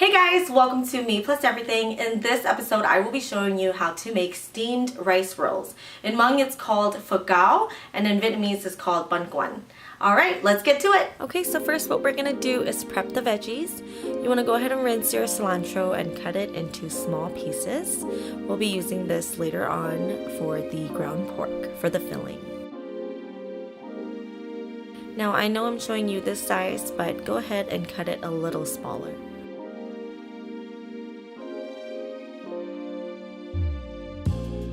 Hey guys, welcome to Me Plus Everything. In this episode, I will be showing you how to make steamed rice rolls. In Hmong, it's called Fawm Kauv, and in Vietnamese, it's called Banh Cuon. Alright, let's get to it. Okay, so first what we're going to do is prep the veggies. You want to go ahead and rinse your cilantro and cut it into small pieces. We'll be using this later on for the ground pork, for the filling. Now, I know I'm showing you this size, but go ahead and cut it a little smaller.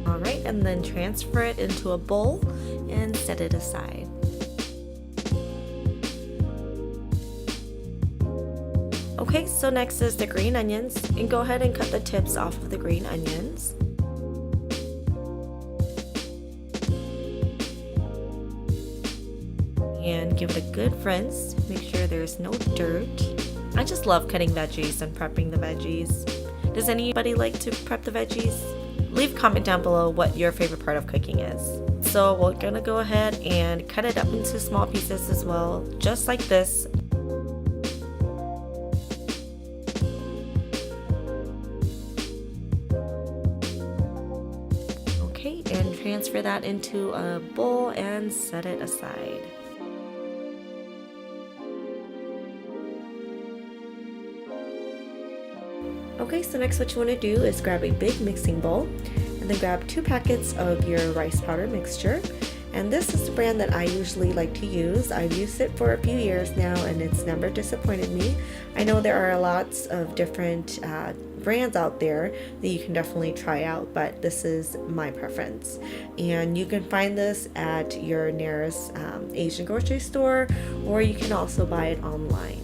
Alright, and then transfer it into a bowl and set it aside. Okay, so next is the green onions, and go ahead and cut the tips off of the green onions. And give it a good rinse, make sure there's no dirt. I just love cutting veggies and prepping the veggies. Does anybody like to prep the veggies? Leave a comment down below what your favorite part of cooking is. So we're gonna go ahead and cut it up into small pieces as well, just like this. Okay, and transfer that into a bowl and set it aside. Okay, so next what you want to do is grab a big mixing bowl and then grab 2 packets of your rice powder mixture. And this is the brand that I usually like to use. I've used it for a few years now and it's never disappointed me. I know there are lots of different brands out there that you can definitely try out, but this is my preference. And you can find this at your nearest Asian grocery store, or you can also buy it online.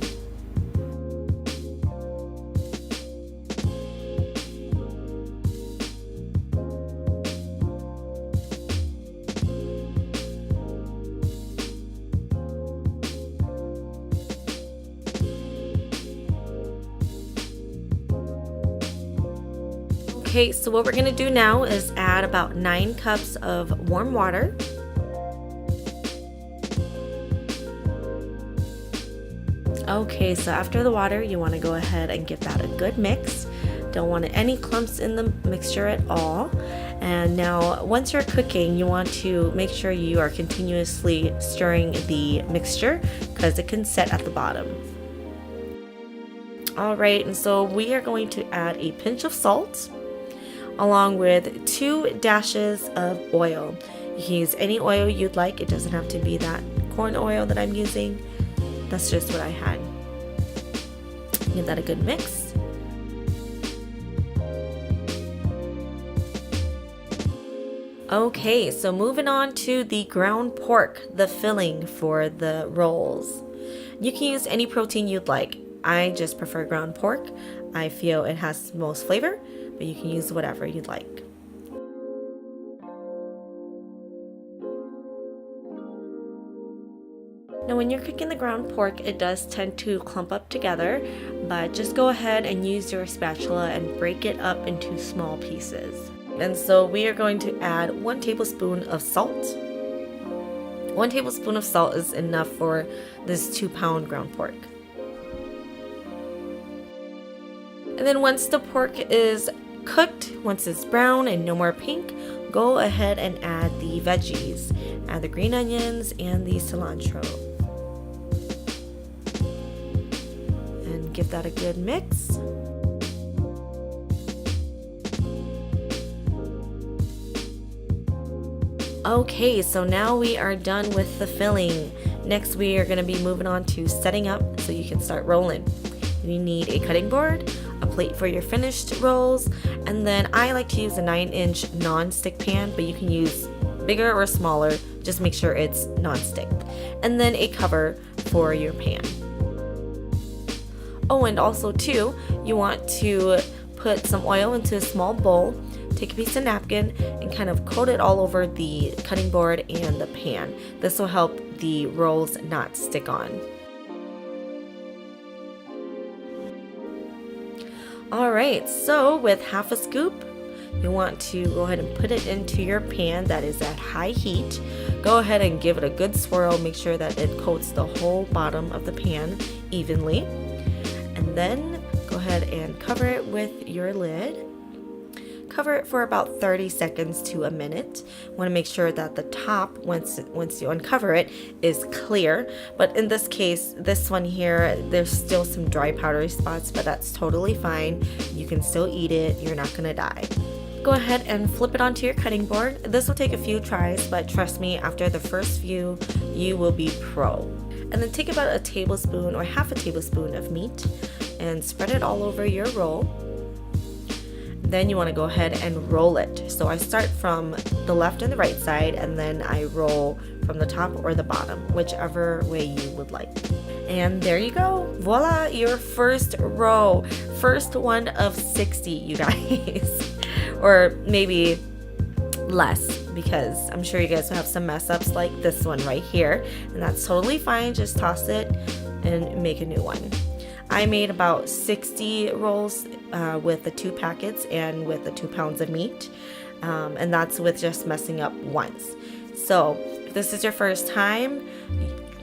Okay, so what we're going to do now is add about 9 cups of warm water. Okay, so after the water, you want to go ahead and give that a good mix. Don't want any clumps in the mixture at all. And now, once you're cooking, you want to make sure you are continuously stirring the mixture because it can set at the bottom. Alright, and so we are going to add a pinch of salt, along with 2 dashes of oil. You can use any oil you'd like. It doesn't have to be that corn oil that I'm using. That's just what I had. Give that a good mix. Okay, so moving on to the ground pork, the filling for the rolls. You can use any protein you'd like. I just prefer ground pork. I feel it has the most flavor, but you can use whatever you'd like. Now when you're cooking the ground pork, it does tend to clump up together, but just go ahead and use your spatula and break it up into small pieces. And so we are going to add 1 tablespoon of salt. 1 tablespoon of salt is enough for this 2-pound ground pork. And then once the pork is cooked, once it's brown and no more pink, go ahead and add the veggies. Add the green onions and the cilantro. And give that a good mix. Okay, so now we are done with the filling. Next we are going to be moving on to setting up so you can start rolling. You need a cutting board, a plate for your finished rolls, and then I like to use a 9-inch non-stick pan, but you can use bigger or smaller, just make sure it's non-stick. And then a cover for your pan. Oh, and also too, you want to put some oil into a small bowl, take a piece of napkin, and kind of coat it all over the cutting board and the pan. This will help the rolls not stick on. Alright, so with half a scoop, you want to go ahead and put it into your pan that is at high heat. Go ahead and give it a good swirl. Make sure that it coats the whole bottom of the pan evenly. And then go ahead ahead and cover it with your lid. Cover it for about 30 seconds to a minute. Want to make sure that the top, once you uncover it, is clear. But in this case, this one here, there's still some dry powdery spots, but that's totally fine. You can still eat it. You're not gonna die. Go ahead and flip it onto your cutting board. This will take a few tries, but trust me, after the first few, you will be pro. And then take about a tablespoon or half a tablespoon of meat and spread it all over your roll. Then you want to go ahead and roll it. So I start from the left and the right side, and then I roll from the top or the bottom, whichever way you would like. And there you go. Voila, your first row. First one of 60, you guys. Or maybe less, because I'm sure you guys will have some mess ups like this one right here. And that's totally fine. Just toss it and make a new one. I made about 60 rolls with the 2 packets and with the 2 pounds of meat. And that's with just messing up once. So if this is your first time,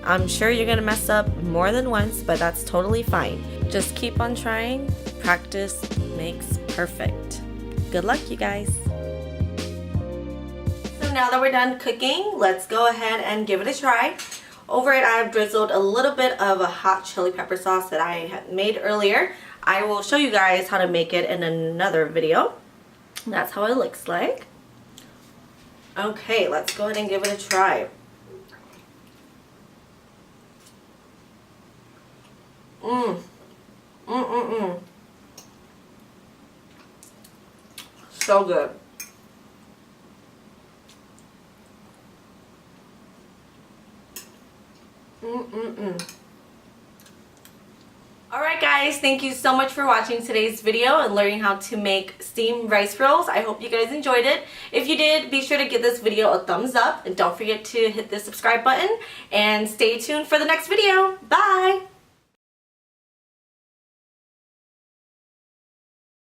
I'm sure you're gonna mess up more than once, but that's totally fine. Just keep on trying. Practice makes perfect. Good luck, you guys. So now that we're done cooking, let's go ahead and give it a try. Over it, I have drizzled a little bit of a hot chili pepper sauce that I had made earlier. I will show you guys how to make it in another video. That's how it looks like. Okay, let's go ahead and give it a try. So good. Alright guys, thank you so much for watching today's video and learning how to make steamed rice rolls. I hope you guys enjoyed it. If you did, be sure to give this video a thumbs up and don't forget to hit the subscribe button and stay tuned for the next video. Bye!